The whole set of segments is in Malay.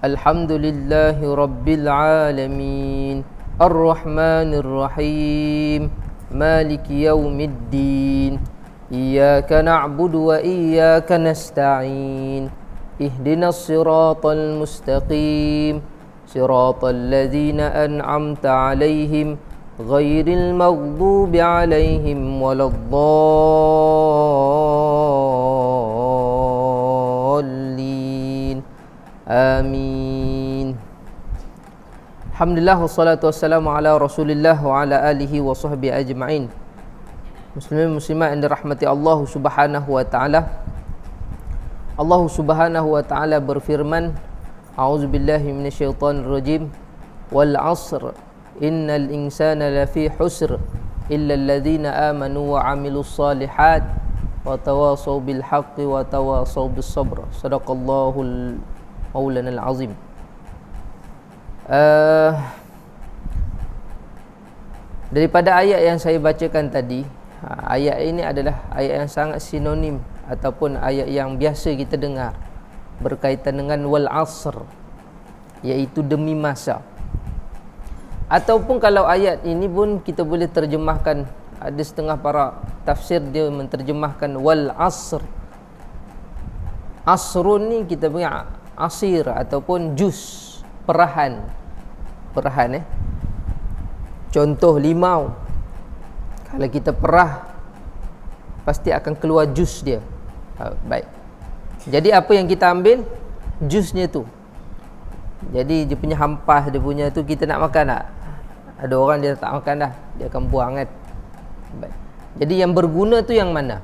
Alhamdulillahi Rabbil Alamin Ar-Rahmanir Rahim Maliki Yawmiddin Iyyaka na'budu wa iyyaka nasta'in Ihdinas siratal mustaqim Siratal ladzina an'amta 'alaihim ghairil maghdubi 'alaihim waladdallin. Amin. Alhamdulillah wassalatu wassalamu ala Rasulillah wa ala alihi wa sahbihi ajma'in. Muslimin muslimat yang dirahmati Allah Subhanahu wa taala. Allah Subhanahu wa taala berfirman, A'udzubillahi minasyaitonir rajim. Wal 'asr innal insana lafi husr illa alladhina amanu wa 'amilus solihat wa tawasaw bil haqqi wa tawasaw bis sabr. Shadaqallahul Maulanal Azim. Daripada ayat yang saya bacakan tadi, ayat ini adalah ayat yang sangat sinonim ataupun ayat yang biasa kita dengar berkaitan dengan wal asr, iaitu demi masa. Ataupun kalau ayat ini pun kita boleh terjemahkan, ada setengah para tafsir dia menterjemahkan wal asr. Asrun ni kita punya asir ataupun jus, perahan. Contoh limau, kalau kita perah pasti akan keluar jus dia. Baik. Jadi apa yang kita ambil? Jusnya tu. Jadi dia punya hampas, dia punya tu kita nak makan tak? Ada orang dia tak makan dah, dia akan buang kan. Baik. Jadi yang berguna tu yang mana?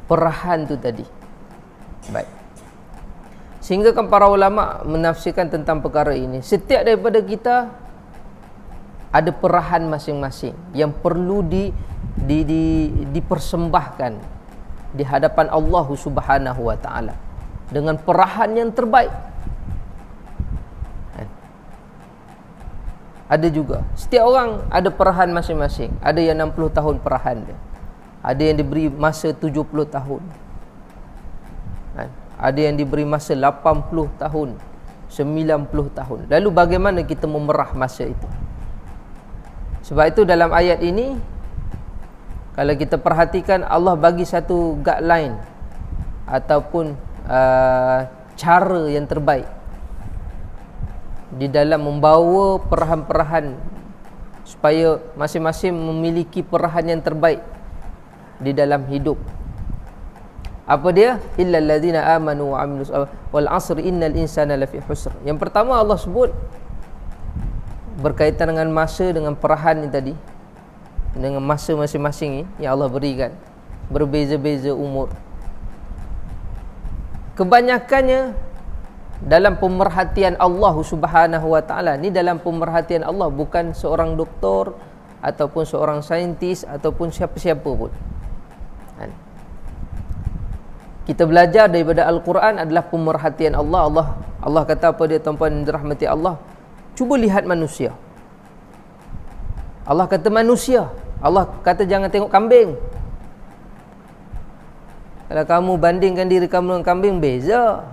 Perahan tu tadi. Baik. Sehingga kan para ulama menafsirkan tentang perkara ini. Setiap daripada kita ada perahan masing-masing yang perlu dipersembahkan di hadapan Allah Subhanahu wa taala dengan perahan yang terbaik. Ada juga setiap orang ada perahan masing-masing. Ada yang 60 tahun perahan dia. Ada yang diberi masa 70 tahun. Ada yang diberi masa 80 tahun, 90 tahun. Lalu bagaimana kita memerah masa itu? Sebab itu dalam ayat ini, kalau kita perhatikan, Allah bagi satu guideline ataupun cara yang terbaik di dalam membawa perahan-perahan supaya masing-masing memiliki perahan yang terbaik di dalam hidup. Apa dia? Illal ladzina amanu wa 'amilus wal 'asri innal insana lafi husr. Yang pertama Allah sebut berkaitan dengan masa, dengan perahan ni tadi, dengan masa masing-masing ni yang Allah berikan, berbeza-beza umur. Kebanyakannya dalam pemerhatian Allah Subhanahu wa taala, ni dalam pemerhatian Allah, bukan seorang doktor ataupun seorang saintis ataupun siapa-siapa pun. Kita belajar daripada Al-Quran adalah pemerhatian Allah. Allah kata apa dia, tuan-tuan dirahmati Allah? Cuba lihat manusia. Allah kata manusia. Allah kata jangan tengok kambing. Kalau kamu bandingkan diri kamu dengan kambing, beza.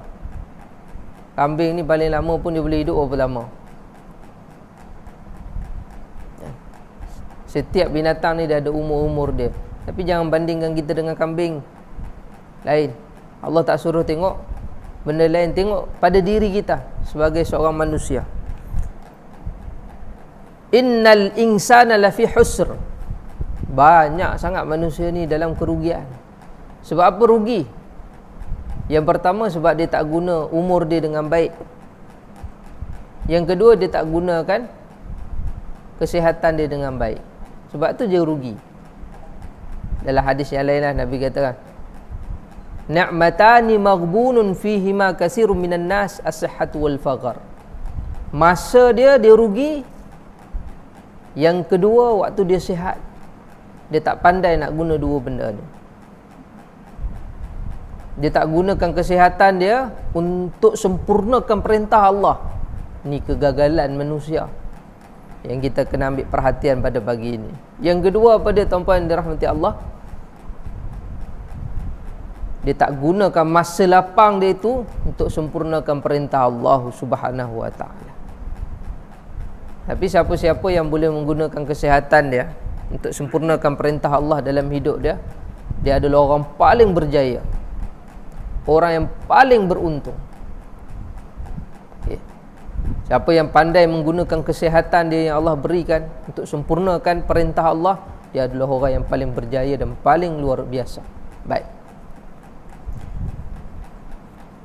Kambing ni paling lama pun dia boleh hidup berapa lama. Setiap binatang ni dia ada umur-umur dia. Tapi jangan bandingkan kita dengan kambing. Lain. Allah tak suruh tengok benda lain, tengok pada diri kita sebagai seorang manusia. Innal insana lafi husr. Banyak sangat manusia ni dalam kerugian. Sebab apa rugi? Yang pertama sebab dia tak guna umur dia dengan baik. Yang kedua dia tak gunakan kesihatan dia dengan baik. Sebab tu dia rugi. Dalam hadis yang lain lah Nabi katakan, ni'matani maghbunun fihima katsirun minan nas as-sihhat wal faqr. Masa dia rugi. Yang kedua waktu dia sihat. Dia tak pandai nak guna dua benda ni. Dia tak gunakan kesihatan dia untuk sempurnakan perintah Allah. Ni kegagalan manusia yang kita kena ambil perhatian pada pagi ini. Yang kedua apa dia, tuan-tuan dirahmati Allah? Dia tak gunakan masa lapang dia itu untuk sempurnakan perintah Allah Subhanahu wa taala. Tapi siapa-siapa yang boleh menggunakan kesihatan dia untuk sempurnakan perintah Allah dalam hidup dia, dia adalah orang paling berjaya, orang yang paling beruntung. Okay. Siapa yang pandai menggunakan kesihatan dia yang Allah berikan untuk sempurnakan perintah Allah, dia adalah orang yang paling berjaya dan paling luar biasa. Baik.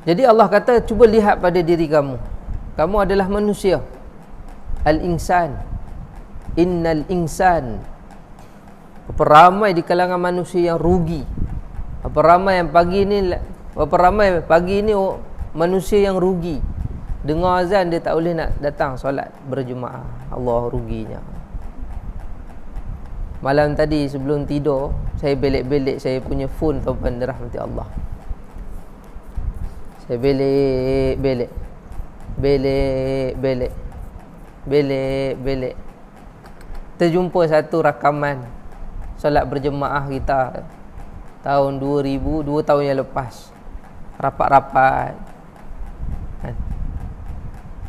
Jadi Allah kata, cuba lihat pada diri kamu. Kamu adalah manusia. Al-insan. Innal insan. Berapa ramai di kalangan manusia yang rugi. Berapa ramai pagi ni manusia yang rugi. Dengar azan dia tak boleh nak datang solat berjemaah. Allah ruginya. Malam tadi sebelum tidur, saya belik-belik saya punya phone, tuan-tuan dirahmati Allah. Saya belik-belik. Terjumpa satu rakaman solat berjemaah kita tahun 2000, 2 tahun yang lepas. Rapat-rapat.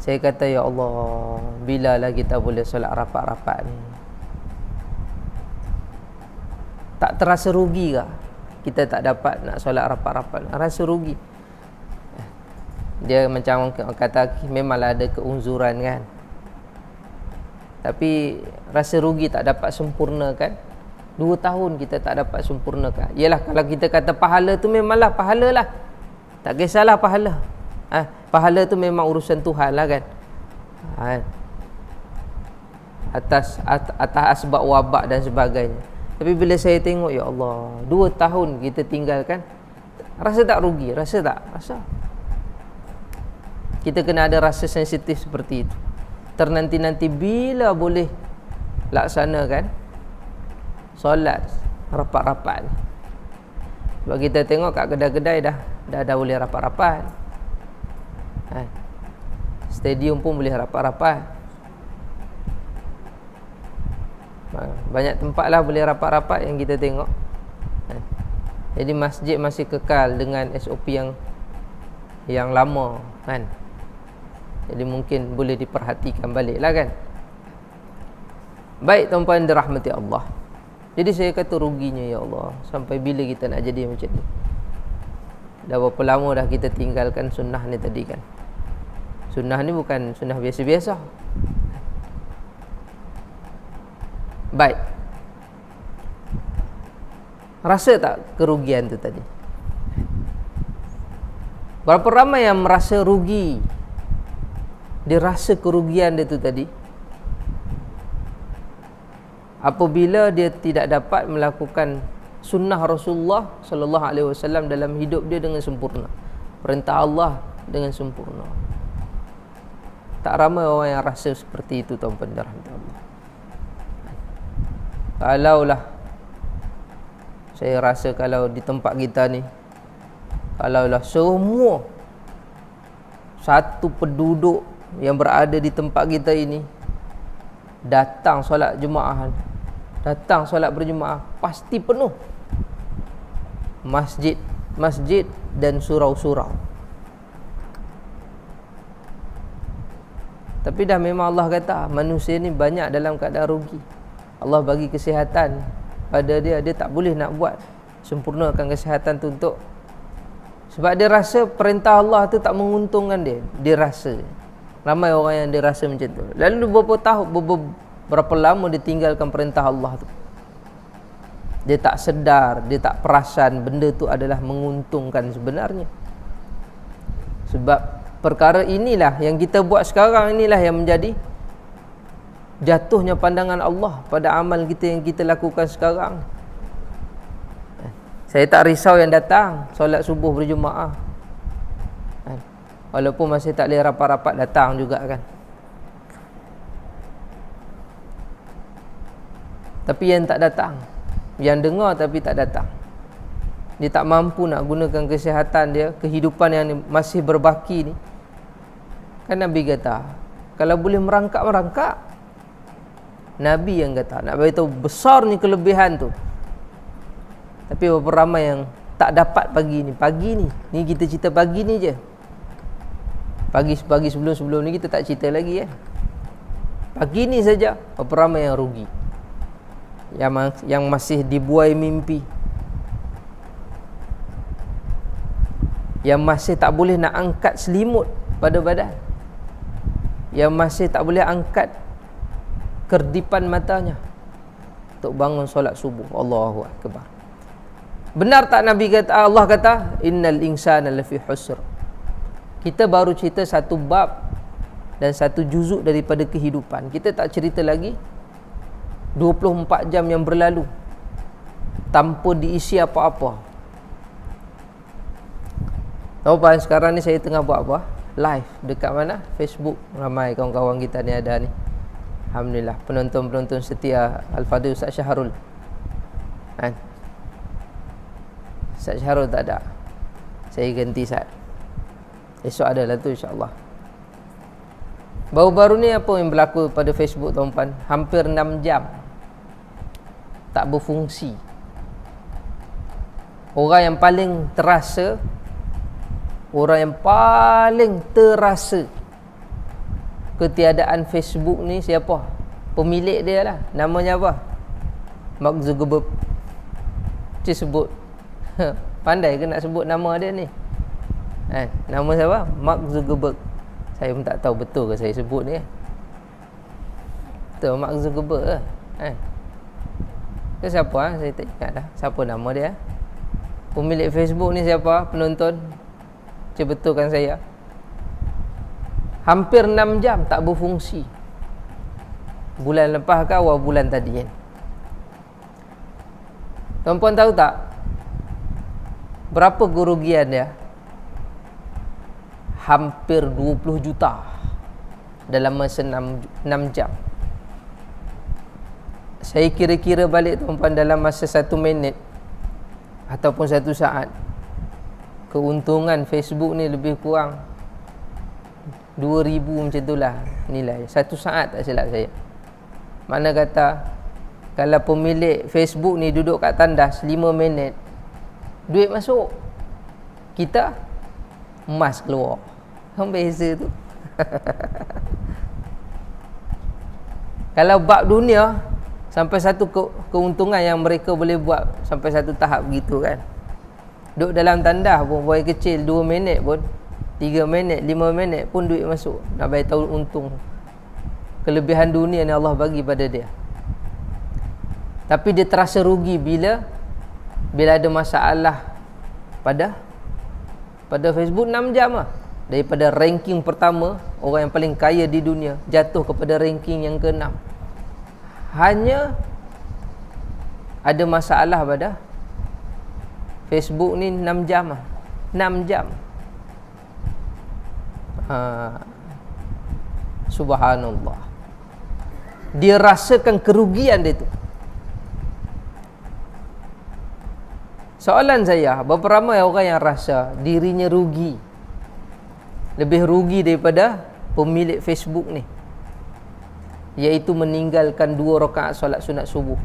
Saya kata, ya Allah, bilalah kita boleh solat rapat-rapat ni? Tak terasa rugi ke kita tak dapat nak solat rapat-rapat? Rasa rugi. Dia macam orang kata memanglah ada keunzuran kan, tapi rasa rugi tak dapat sempurnakan. 2 tahun kita tak dapat sempurnakan. Yalah, kalau kita kata pahala tu memanglah pahala lah, tak kisahlah pahala. Pahala tu memang urusan Tuhan lah kan. Atas asbab wabak dan sebagainya. Tapi bila saya tengok, ya Allah, 2 tahun kita tinggalkan, rasa tak rugi? Rasa tak? Rasa. Kita kena ada rasa sensitif seperti itu. Ternanti-nanti bila boleh laksanakan solat rapat-rapat ni. Sebab kita tengok kat kedai-kedai dah boleh rapat-rapat. Stadium pun boleh rapat-rapat. Banyak tempat lah boleh rapat-rapat yang kita tengok. Jadi masjid masih kekal dengan SOP yang lama kan. Jadi mungkin boleh diperhatikan balik lah kan. Baik tuan-tuan dirahmati Allah. Jadi saya kata ruginya, ya Allah, sampai bila kita nak jadi macam ni? Dah berapa lama dah kita tinggalkan sunnah ni tadi kan. Sunnah ni bukan sunnah biasa-biasa. Baik. Rasa tak kerugian tu tadi? Berapa ramai yang merasa rugi? Dia rasa kerugian dia tu tadi apabila dia tidak dapat melakukan sunnah Rasulullah sallallahu alaihi wasallam dalam hidup dia dengan sempurna, perintah Allah dengan sempurna. Tak ramai orang yang rasa seperti itu, tuan-tuan dan puan. Kalaulah saya rasa kalau di tempat kita ni, kalaulah semua satu penduduk yang berada di tempat kita ini datang solat jemaah, datang solat berjemaah, pasti penuh masjid dan surau-surau. Tapi dah memang Allah kata manusia ni banyak dalam keadaan rugi. Allah bagi kesihatan pada dia tak boleh nak buat sempurnakan kesihatan tu untuk, sebab dia rasa perintah Allah tu tak menguntungkan dia. Dia rasa. Ramai orang yang dia rasa macam tu. Lalu berapa lama dia tinggalkan perintah Allah tu. Dia tak sedar, dia tak perasan benda tu adalah menguntungkan sebenarnya. Sebab perkara inilah yang kita buat sekarang, inilah yang menjadi jatuhnya pandangan Allah pada amal kita yang kita lakukan sekarang. Saya tak risau yang datang solat subuh berjemaah, walaupun masih tak boleh rapat-rapat, datang juga kan. Tapi yang tak datang, yang dengar tapi tak datang, dia tak mampu nak gunakan kesihatan dia, kehidupan yang masih berbaki ni. Kan Nabi kata, kalau boleh merangkak. Nabi yang kata, nak beritahu besar ni kelebihan tu. Tapi berapa ramai yang tak dapat pagi ni kita cerita pagi ni je. Pagi sebelum ni kita tak cerita lagi Pagi ni saja berapa ramai yang rugi, yang masih dibuai mimpi, yang masih tak boleh nak angkat selimut pada badan, yang masih tak boleh angkat kerdipan matanya untuk bangun solat subuh. Allahu akbar. Benar tak Nabi kata, Allah kata innal insana lafi husr. Kita baru cerita satu bab dan satu juzuk daripada kehidupan. Kita tak cerita lagi 24 jam yang berlalu tanpa diisi apa-apa. Tahu apa sekarang ni saya tengah buat apa? Live dekat mana? Facebook. Ramai kawan-kawan kita ni ada ni. Alhamdulillah, penonton-penonton setia Al-Fadhil Ustaz Syahrul. Ustaz Syahrul tak ada, saya ganti Ustaz. Esok ada lah tu insya-Allah. Baru-baru ni apa yang berlaku pada Facebook tuan-tuan? Hampir 6 jam tak berfungsi. Orang yang paling terasa ketiadaan Facebook ni siapa? Pemilik dia lah. Namanya apa? Mark Zuckerberg. Cik sebut. Pandai ke nak sebut nama dia ni? Nama siapa? Mark Zuckerberg. Saya pun tak tahu betul ke saya sebut ni. Betul Mark Zuckerberg ke? Ke siapa? Saya tak ingat dah. Siapa nama dia? Pemilik Facebook ni siapa? Penonton? Cik betulkan saya. Hampir 6 jam tak berfungsi. Bulan lepas ke awal bulan tadi Tuan-puan tahu tak berapa kerugian dia? Hampir 20 juta dalam masa 6 jam. Saya kira-kira balik tuan-puan, dalam masa 1 minit ataupun 1 saat, keuntungan Facebook ni lebih kurang 2,000 macam itulah nilai. 1 saat tak silap saya. Mana kata kalau pemilik Facebook ni duduk kat tandas 5 minit, duit masuk. Kita emas keluar. Beza tu. Kalau bab dunia, sampai satu keuntungan yang mereka boleh buat sampai satu tahap begitu kan. Duduk dalam tandas pun buai kecil 2 minit pun, 3 minit, 5 minit pun duit masuk. Nak bagi tahu untung. Kelebihan dunia ni Allah bagi pada dia. Tapi dia terasa rugi bila ada masalah pada Facebook. 6 jam lah. Daripada ranking pertama, orang yang paling kaya di dunia, jatuh kepada ranking yang ke-6. Hanya ada masalah pada Facebook ni 6 jam lah. 6 jam. Subhanallah. Dia rasakan kerugian dia tu. Soalan saya, berapa ramai orang yang rasa dirinya rugi, lebih rugi daripada pemilik Facebook ni, iaitu meninggalkan 2 rakaat solat sunat subuh?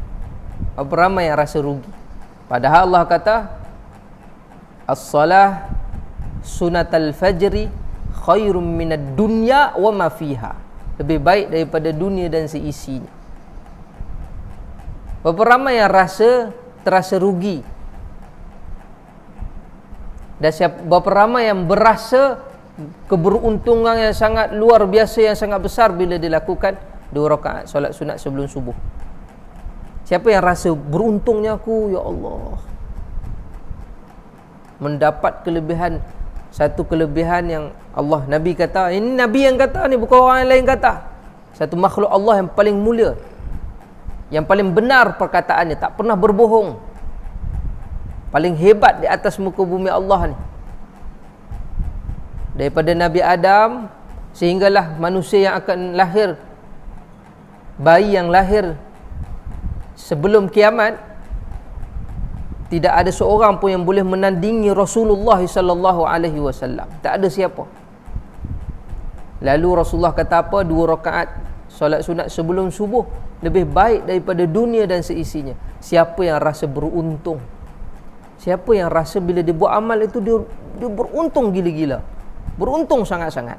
Berapa ramai yang rasa rugi? Padahal Allah kata as-salah sunatal fajri khairum minad dunya wa ma fiha. Lebih baik daripada dunia dan seisinya. Berapa ramai yang terasa rugi? Dan berapa ramai yang berasa keberuntungan yang sangat luar biasa, yang sangat besar bila dilakukan 2 rakaat solat sunat sebelum subuh? Siapa yang rasa beruntungnya aku, ya Allah, mendapat kelebihan, satu kelebihan yang Allah, Nabi kata, ini Nabi yang kata ni, bukan orang lain kata. Satu makhluk Allah yang paling mulia, yang paling benar perkataannya, tak pernah berbohong, paling hebat di atas muka bumi Allah ni. Daripada Nabi Adam sehinggalah manusia yang akan lahir, bayi yang lahir sebelum kiamat, tidak ada seorang pun yang boleh menandingi Rasulullah sallallahu alaihi wasallam. Tak ada siapa. Lalu Rasulullah kata apa? 2 rakaat solat sunat sebelum subuh lebih baik daripada dunia dan seisinya. Siapa yang rasa beruntung? Siapa yang rasa bila dia buat amal itu dia beruntung gila-gila. Beruntung sangat-sangat.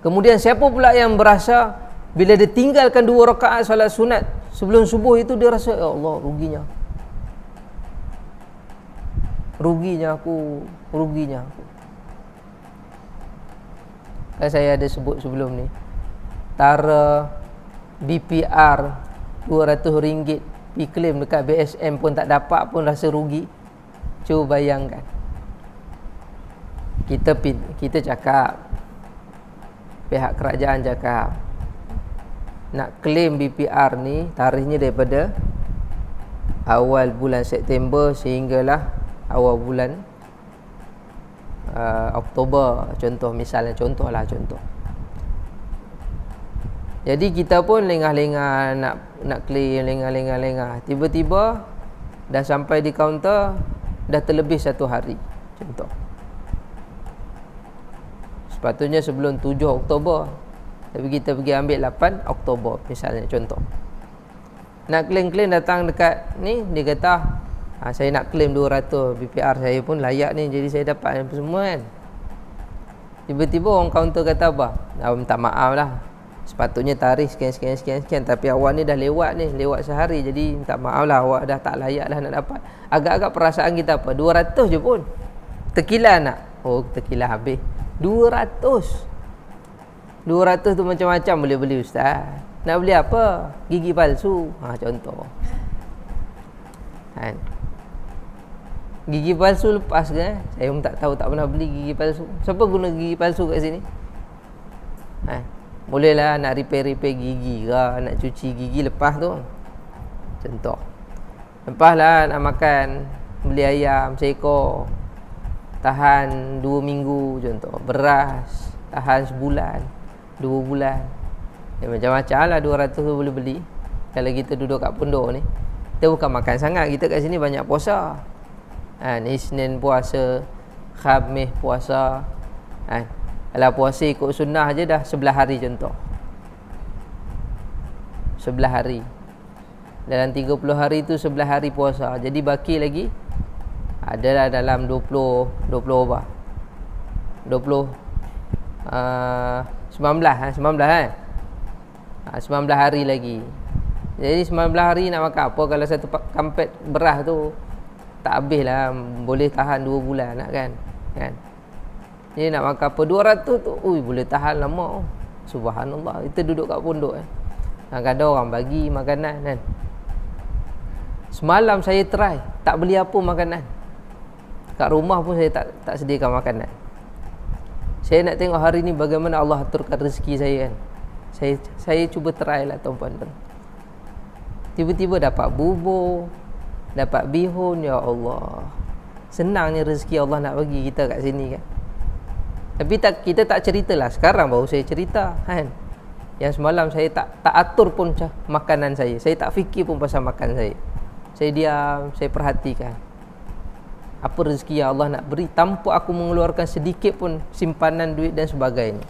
Kemudian siapa pula yang berasa bila dia tinggalkan 2 rakaat solat sunat sebelum subuh itu, dia rasa, ya Allah, ruginya aku. Kan saya ada sebut sebelum ni, tara BPR RM200 pergi claim dekat BSM pun tak dapat pun rasa rugi. Cuba bayangkan. Kita cakap, pihak kerajaan cakap, nak claim BPR ni tarikhnya daripada awal bulan September sehinggalah awal bulan Oktober, contoh. Jadi kita pun lengah-lengah nak claim, lengah. Tiba-tiba dah sampai di kaunter, dah terlebih 1 hari, contoh. Sepatutnya sebelum 7 Oktober, tapi kita pergi ambil 8 Oktober misalnya, contoh. Nak claim datang dekat ni, dia kata, saya nak claim 200, BPR saya pun layak ni, jadi saya dapat semua kan. Tiba-tiba orang kaunter kata apa? Minta maaf lah, sepatutnya tarikh sekian, tapi awak ni dah lewat sehari, jadi minta maaf lah, awak dah tak layak lah nak dapat. Agak-agak perasaan kita apa? 200 je pun. Tekilah nak? Oh, tekilah habis 200 tu macam-macam boleh beli, ustaz. Nak beli apa? Gigi palsu, contoh kan. Gigi palsu lepas ke? Saya pun tak tahu, tak pernah beli gigi palsu. Siapa guna gigi palsu kat sini? Bolehlah nak repair gigi ke, nak cuci gigi lepas tu, contoh. Lepas lah nak makan, beli ayam seekor, tahan 2 minggu, contoh. Beras tahan sebulan, 2 bulan. Macam-macam lah 200 tu boleh beli. Kalau kita duduk kat pondok ni, kita bukan makan sangat, kita kat sini banyak puasa. Isnin puasa, Khamis puasa. Kalau puasa ikut sunnah je dah 11 hari, contoh. 11 hari. Dalam 30 hari tu 11 hari puasa. Jadi baki lagi adalah dalam 19 hari lagi. Jadi 19 hari nak makan apa? Kalau satu kampet beras tu tak habis lah, boleh tahan 2 bulan nak kan. Jadi nak makan apa? 200 tu, boleh tahan lama. Subhanallah. Kita duduk kat pondok kadang-kadang orang bagi makanan kan. Semalam saya try, tak beli apa makanan. Kat rumah pun saya tak sediakan makanan. Saya nak tengok hari ni bagaimana Allah aturkan rezeki saya kan. Saya cuba try lah, tuan-puan. Tiba-tiba dapat bubur, dapat bihun, ya Allah. Senangnya rezeki Allah nak bagi kita kat sini kan. Tapi kita tak ceritalah. Sekarang baru saya cerita kan. Yang semalam saya tak atur pun makanan saya. Saya tak fikir pun pasal makan saya. Saya diam, saya perhatikan apa rezeki yang Allah nak beri tanpa aku mengeluarkan sedikit pun simpanan duit dan sebagainya.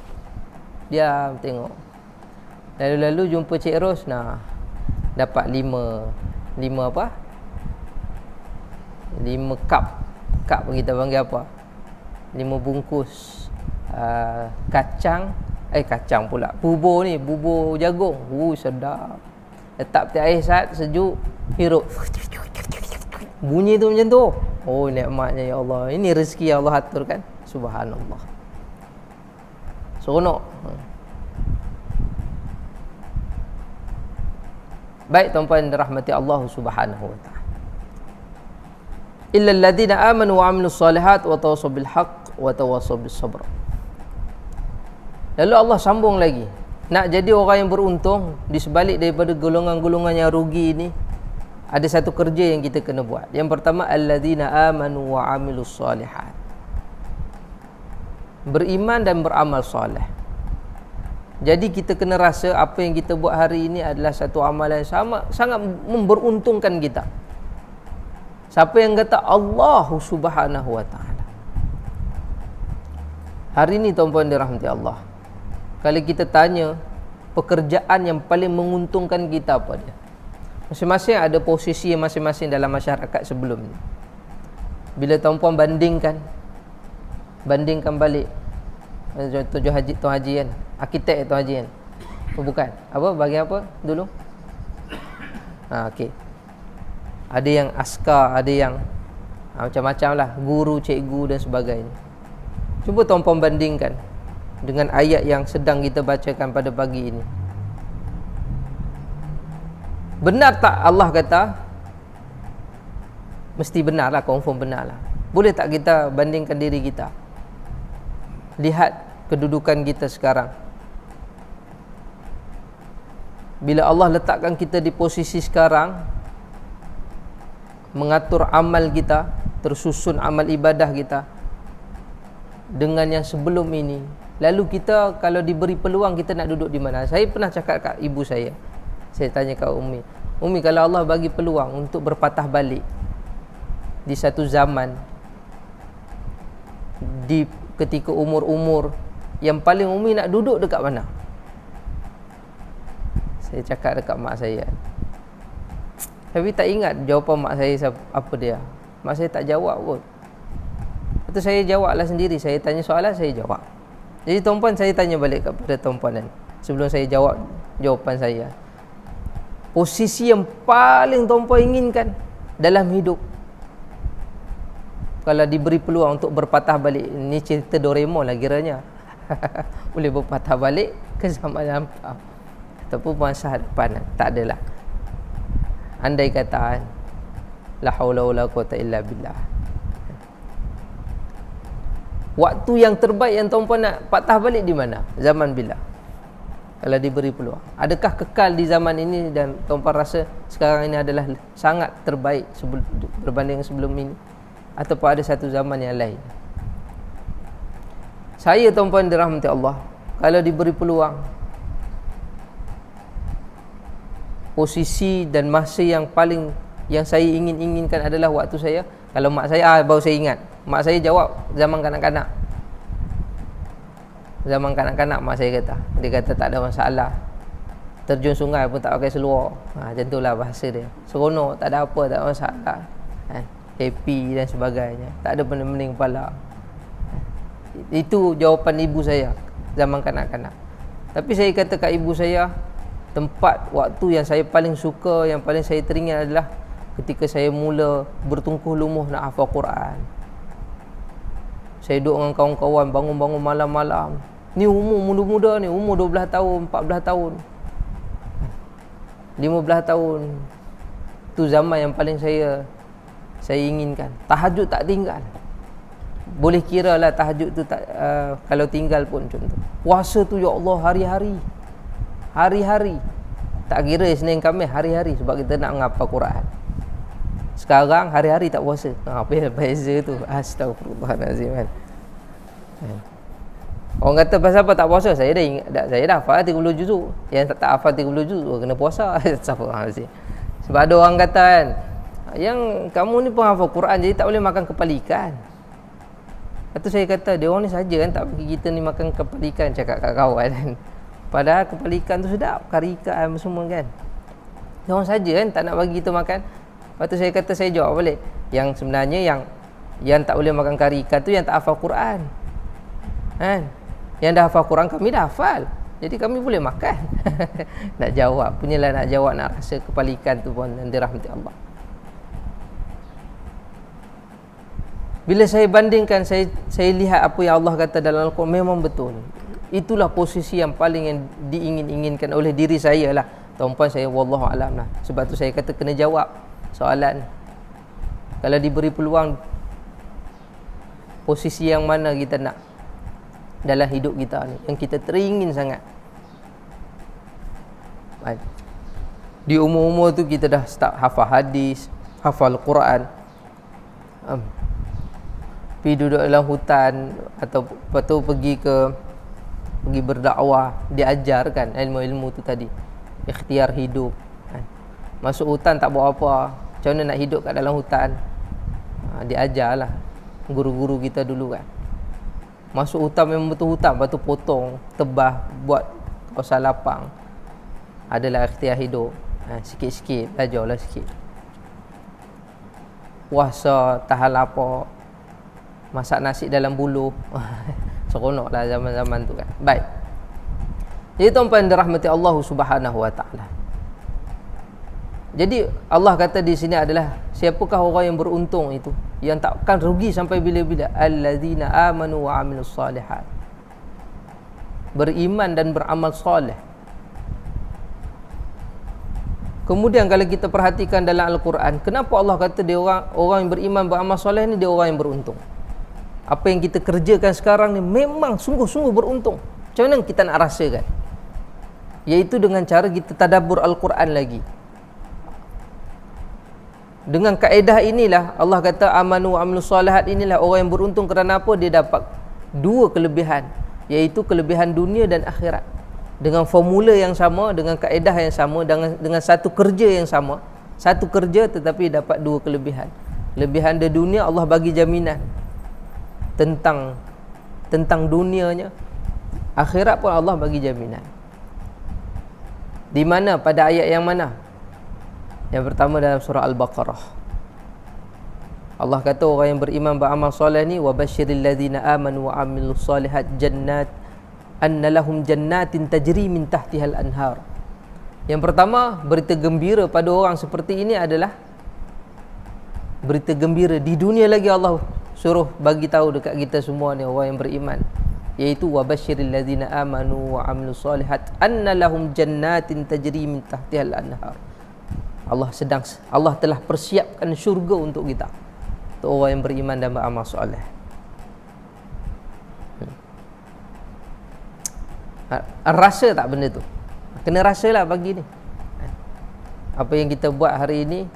Diam tengok. Lalu-lalu jumpa Cik Ros, dapat 5 apa? 5 cup kita panggil apa? 5 bungkus kacang pula. Bubur jagung. Sedap. Letak peti air sat sejuk, hirup. Bunyi tu macam tu. Nikmatnya ya Allah. Ini rezeki yang Allah aturkan. Subhanallah. Seronok. Baik tuan-puan dirahmati Allah Subhanahu wa taala. Illal ladzina amanu wa 'amilus solihat wa tawassaw bil haqq wa tawassaw bis sabr. Lalu Allah sambung lagi. Nak jadi orang yang beruntung di sebalik daripada golongan-golongan yang rugi ini, ada satu kerja yang kita kena buat. Yang pertama, alladzina amanu wa 'amilus solihat. Beriman dan beramal soleh. Jadi kita kena rasa apa yang kita buat hari ini adalah satu amalan yang sangat memberuntungkan kita. Siapa yang kata Allah Subhanahu wa taala. Hari ini tuan-puan dirahmati Allah, kalau kita tanya pekerjaan yang paling menguntungkan kita apa dia? Masing-masing ada posisi masing-masing dalam masyarakat sebelum ni. Bila tuan-puan bandingkan balik, Tuan Haji kan, arkitek Tuan Haji kan, bukan apa, bahagian apa dulu? Okey, ada yang askar, ada yang macam-macam lah, guru, cikgu dan sebagainya. Cuba tuan-puan bandingkan dengan ayat yang sedang kita bacakan pada pagi ini. Benar tak Allah kata? Mesti benar lah, confirm benar lah. Boleh tak kita bandingkan diri kita? Lihat kedudukan kita sekarang. Bila Allah letakkan kita di posisi sekarang, mengatur amal kita, tersusun amal ibadah kita dengan yang sebelum ini. Lalu kita kalau diberi peluang, kita nak duduk di mana? Saya pernah cakap kat ibu saya tanya kat Umi, kalau Allah bagi peluang untuk berpatah balik di satu zaman, di ketika umur-umur yang paling Umi nak duduk dekat mana? Saya cakap dekat mak saya. Tapi tak ingat jawapan mak saya apa dia. Mak saya tak jawab pun. Lepas tu saya jawablah sendiri. Saya tanya soalan, saya jawab. Jadi tuan-puan, saya tanya balik kepada tuan-puan sebelum saya jawab jawapan saya. Posisi yang paling tuan-puan inginkan dalam hidup, kalau diberi peluang untuk berpatah balik, ni cerita Doraemon lah kiranya. Boleh berpatah balik ke zaman lampau ataupun masa hadapan, tak adalah. Andai kata la haula wala quwata illa billah, waktu yang terbaik yang tuan-puan nak patah balik di mana? Zaman bila? Kalau diberi peluang, adakah kekal di zaman ini dan tuan-puan rasa sekarang ini adalah sangat terbaik berbanding sebelum ini, ataupun ada satu zaman yang lain? Saya, tuan-puan dirahmati Allah, kalau diberi peluang, posisi dan masa yang paling yang saya inginkan adalah waktu saya, kalau mak saya, baru saya ingat, mak saya jawab zaman kanak-kanak. Zaman kanak-kanak mak saya kata, dia kata tak ada masalah, terjun sungai pun tak pakai seluar. Macam itulah bahasa dia. Seronok, tak ada apa, tak ada masalah, happy dan sebagainya, tak ada pening-pening kepala. Itu jawapan ibu saya zaman kanak-kanak. Tapi saya kata kat ibu saya, tempat waktu yang saya paling suka, yang paling saya teringat adalah ketika saya mula bertungkuh lumuh nak hafal Quran. Saya duduk dengan kawan-kawan, bangun-bangun malam-malam. Ni umur muda-muda ni, umur 12 tahun, 14 tahun, 15 tahun. Tu zaman yang paling saya inginkan. Tahajud tak tinggal. Boleh kira lah tahajud tu tak, kalau tinggal pun contoh. Puasa tu ya Allah hari-hari. Tak kira Isnin Khamis, hari-hari, sebab kita nak menghafal Quran. Sekarang hari-hari tak puasa. Apa yang beza tu? Astagfirullahalazim kan. Orang kata pasal apa tak puasa? Saya dah ingat, saya dah hafal 30 juzuk. Yang tak hafal 30 juzuk kena puasa. Astagfirullahalazim. Sebab ada orang kata kan, yang kamu ni pun hafal Quran, jadi tak boleh makan kepala ikan. Lepas tu saya kata, dia orang ni saja kan tak bagi kita ni makan kepala ikan, cakap kat kawan kan. Padahal kepala ikan tu sedap, kari ikan semua kan. Dia orang saja kan tak nak bagi kita makan. Lepas tu saya kata, saya jawab balik, yang sebenarnya yang tak boleh makan kari ikan tu yang tak hafal Quran kan. Yang dah hafal Quran, kami dah hafal, jadi kami boleh makan. Nak jawab, punyalah nak jawab, nak rasa kepala ikan tu pun dirahmati Allah. Bila saya bandingkan, saya lihat apa yang Allah kata dalam Al-Quran, memang betul. Itulah posisi yang paling yang diinginkan oleh diri saya lah. Tuan-puan, saya wallahu alam lah. Sebab tu saya kata kena jawab soalan. Kalau diberi peluang, posisi yang mana kita nak dalam hidup kita ni, yang kita teringin sangat. Di umur-umur tu kita dah start hafal hadis, hafal Quran, pergi duduk dalam hutan, atau lepas tu pergi berdakwah, diajarkan ilmu-ilmu tu tadi, ikhtiar hidup kan. Masuk hutan tak buat apa, macam mana nak hidup kat dalam hutan, diajarlah guru-guru kita dulu kan. Masuk hutan memang betul hutan, lepas tu potong, tebah, buat kawasan lapang, adalah ikhtiar hidup. Sikit-sikit belajarlah sikit. Puasa tahan lapar, masak nasi dalam buluh. Seronoklah zaman-zaman tu kan. Baik. Jadi tuan-tuan dirahmati Allah Subhanahu wa taala. Jadi Allah kata di sini adalah siapakah orang yang beruntung itu, yang takkan rugi sampai bila-bila? Allazina amanu wa amilus solihat. Beriman dan beramal soleh. Kemudian kalau kita perhatikan dalam Al-Quran, kenapa Allah kata dia orang yang beriman beramal soleh ni dia orang yang beruntung? Apa yang kita kerjakan sekarang ni memang sungguh-sungguh beruntung. Macam mana kita nak rasakan? Iaitu dengan cara kita tadabbur Al-Quran lagi. Dengan kaedah inilah Allah kata amanu wa amilus solihat, inilah orang yang beruntung. Kerana apa? Dia dapat dua kelebihan, iaitu kelebihan dunia dan akhirat. Dengan formula yang sama, dengan kaedah yang sama, dengan satu kerja yang sama. Satu kerja tetapi dapat dua kelebihan. Kelebihan di dunia, Allah bagi jaminan tentang dunianya. Akhirat pun Allah bagi jaminan. Di mana? Pada ayat yang mana? Yang pertama dalam surah Al-Baqarah. Allah kata orang yang beriman beramal soleh ni, wa basyiril ladzina amanu wa amilus solihat jannat anna lahum jannatin tajri min tahtihal anhar. Yang pertama, berita gembira pada orang seperti ini adalah berita gembira di dunia lagi. Allah suruh bagi tahu dekat kita semua ni orang yang beriman, iaitu wa basyiril ladzina amanu wa amilus solihat anna lahum jannatin tajri min tahtihal anhar. Allah telah persiapkan syurga untuk kita, untuk orang yang beriman dan beramal soleh. Rasa tak benda tu? Kena rasalah pagi ni. Apa yang kita buat hari ini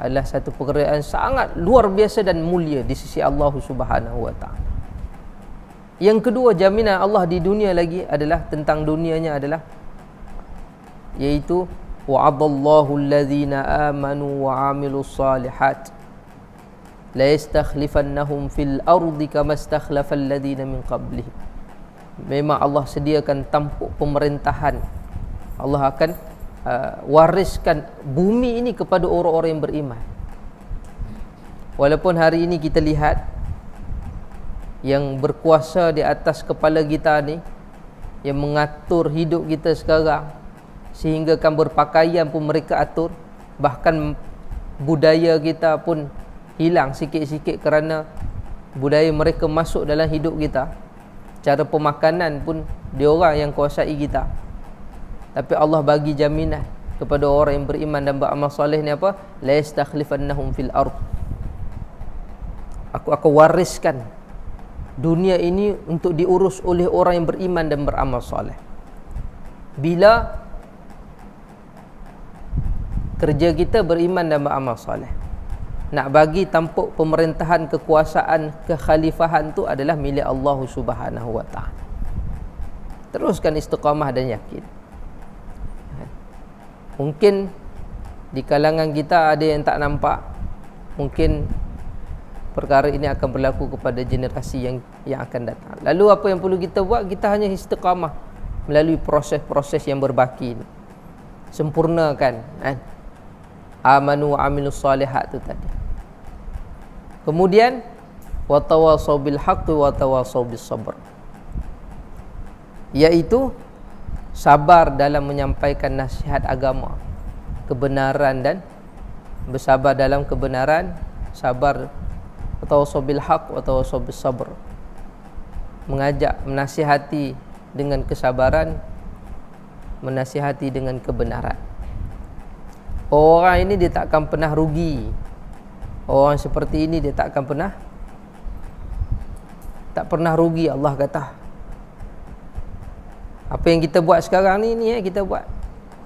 adalah satu pekerjaan sangat luar biasa dan mulia di sisi Allah Subhanahu wa taala. Yang kedua, jaminan Allah di dunia lagi adalah tentang dunianya adalah, iaitu wa'adallahu allazina amanu wa amilus salihat la yastakhlifannahum fil ardi kama istakhlafal ladzina min qablihim. Memang Allah sediakan tampuk pemerintahan. Allah akan wariskan bumi ini kepada orang-orang yang beriman. Walaupun hari ini kita lihat yang berkuasa di atas kepala kita ni, yang mengatur hidup kita sekarang, sehingga kan berpakaian pun mereka atur. Bahkan budaya kita pun hilang sikit-sikit kerana budaya mereka masuk dalam hidup kita. Cara pemakanan pun dia orang yang kuasai kita. Tapi Allah bagi jaminan kepada orang yang beriman dan beramal soleh ni apa? La yastakhlifannahum fil ardh. Aku akan wariskan dunia ini untuk diurus oleh orang yang beriman dan beramal soleh. Bila kerja kita beriman dan beramal soleh, nak bagi tampuk pemerintahan, kekuasaan, kekhalifahan tu adalah milik Allah Subhanahu wa taala. Teruskan istiqamah dan yakin. Mungkin di kalangan kita ada yang tak nampak, mungkin perkara ini akan berlaku kepada generasi yang akan datang. Lalu apa yang perlu kita buat? Kita hanya istiqamah melalui proses-proses yang berbaki ini. Sempurnakan amanu wa amilus solihat tu tadi. Kemudian wa tawassaw bil haqqi wa tawassaw bis sabr, iaitu sabar dalam menyampaikan nasihat agama, kebenaran, dan bersabar dalam kebenaran, sabar tawassaw bil haqq wa tawassaw bis sabr, mengajak, menasihati dengan kesabaran, menasihati dengan kebenaran. Orang ini dia tak akan pernah rugi. Orang seperti ini dia tak akan pernah rugi. Allah kata, apa yang kita buat sekarang ni kita buat.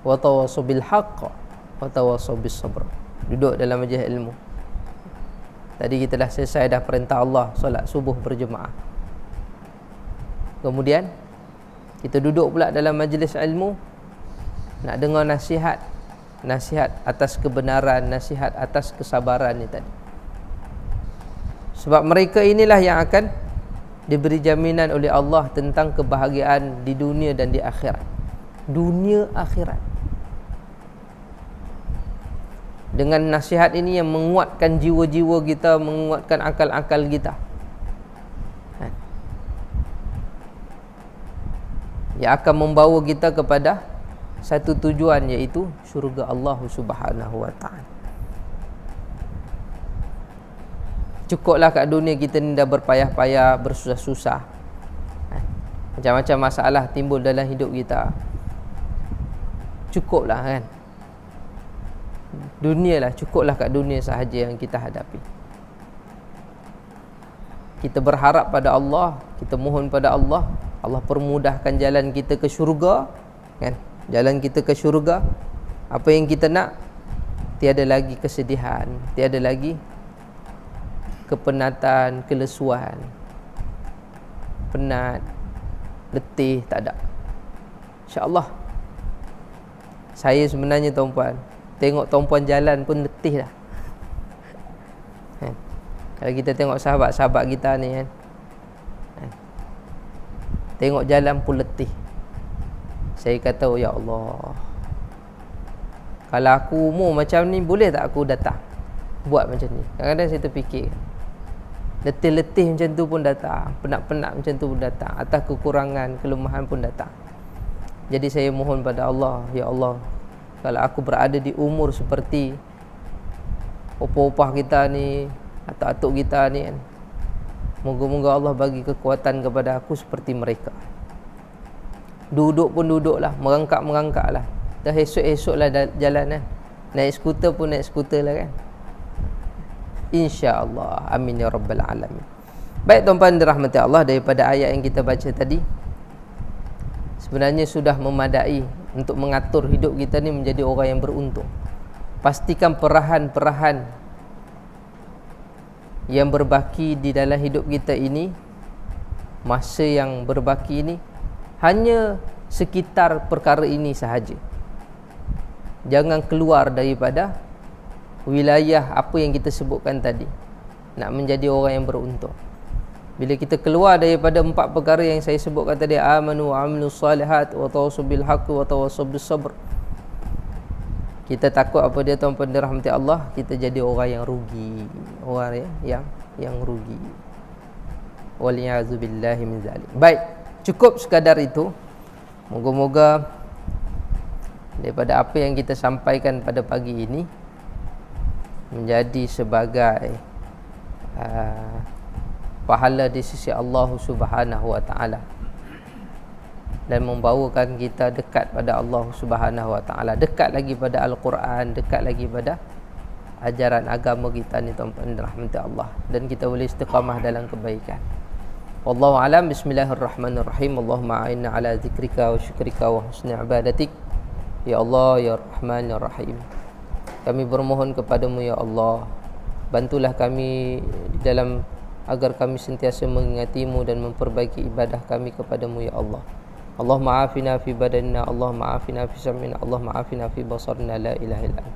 Wa tawassaw bil haqq wa tawassaw bis sabr. Duduk dalam majlis ilmu. Tadi kita dah selesai dah perintah Allah solat subuh berjemaah. Kemudian kita duduk pula dalam majlis ilmu, nak dengar nasihat atas kebenaran, nasihat atas kesabaran ni tadi. Sebab mereka inilah yang akan diberi jaminan oleh Allah tentang kebahagiaan di dunia dan di akhirat. Dunia akhirat. Dengan nasihat ini yang menguatkan jiwa-jiwa kita, menguatkan akal-akal kita. Yang akan membawa kita kepada satu tujuan, iaitu syurga Allah Subhanahu wa ta'ala. Cukuplah kat dunia kita ni dah berpayah-payah, bersusah-susah. Macam-macam masalah timbul dalam hidup kita. Cukuplah kan. Dunia lah, cukuplah kat dunia sahaja yang kita hadapi. Kita berharap pada Allah, kita mohon pada Allah, Allah permudahkan jalan kita ke syurga, kan? Jalan kita ke syurga. Apa yang kita nak, tiada lagi kesedihan, tiada lagi kepenatan, kelesuan, penat, letih, tak ada. InsyaAllah. Saya sebenarnya tuan-puan, tengok tuan-puan jalan pun letih dah. Kalau kita tengok sahabat-sahabat kita ni kan, tengok jalan pun letih. Saya kata, oh ya Allah, kalau aku umur macam ni, boleh tak aku datang buat macam ni? Kadang-kadang saya terfikir, letih-letih macam tu pun datang, penat-penat macam tu pun datang, atas kekurangan, kelemahan pun datang. Jadi saya mohon pada Allah, ya Allah, kalau aku berada di umur seperti opah-opah kita ni, atuk-atuk kita ni kan, moga-moga Allah bagi kekuatan kepada aku seperti mereka. Duduk pun duduklah, merangkak lah. Dah esok-esoklah jalan kan. Naik skuter pun naik skuter lah kan. InsyaAllah. Amin ya Rabbal Alamin. Baik tuan-tuan dirahmati Allah, daripada ayat yang kita baca tadi, sebenarnya sudah memadai untuk mengatur hidup kita ni menjadi orang yang beruntung. Pastikan perahan-perahan yang berbaki di dalam hidup kita ini, masa yang berbaki ini, hanya sekitar perkara ini sahaja. Jangan keluar daripada wilayah apa yang kita sebutkan tadi, nak menjadi orang yang beruntung. Bila kita keluar daripada 4 perkara yang saya sebutkan tadi, amanu wa amilus salihat wa tawassaw bil haqqi wa tawassaw bis sabr, kita takut apa dia tuan-tuan dirahmati Allah, kita jadi orang yang rugi, orang yang rugi. Waliyazubillahi min zalik. Baik, cukup sekadar itu. Moga-moga daripada apa yang kita sampaikan pada pagi ini menjadi sebagai pahala di sisi Allah Subhanahu wa ta'ala, dan membawakan kita dekat pada Allah Subhanahu wa ta'ala, dekat lagi pada Al-Quran, dekat lagi pada ajaran agama kita ni tuan-tuan rahmati Allah, dan kita boleh istiqamah dalam kebaikan. Wallahu alam. Bismillahirrahmanirrahim. Allahumma a'inna ala zikrika wa syukrika wa husni ibadatik. Ya Allah, ya Rahman, ya Rahim, kami bermohon kepadamu ya Allah, bantulah kami di dalam agar kami sentiasa mengingatimu dan memperbaiki ibadah kami kepadamu ya Allah. Allahumma afina fi badanina, Allahumma afina fi sam'ina, Allahumma afina fi basarina, la ilaha illa anta.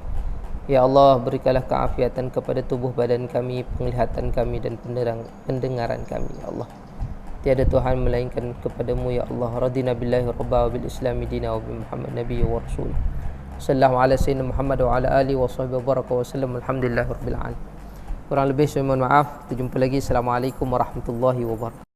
Ya Allah, berikanlah keafiatan kepada tubuh badan kami, penglihatan kami dan pendengaran kami ya Allah. Tiada Tuhan melainkan kepadamu ya Allah. Radina billahi rabba wa bil islami dina wa bi Muhammad nabiyya wa rasul. Sallallahu ala sayyidina Muhammad wa ala alihi wa sahbihi wa baraka wa sallam. Alhamdulillahirabbil alamin. Kurang lebih saya mohon maaf. Kita jumpa lagi. Assalamualaikum warahmatullahi wabarakatuh.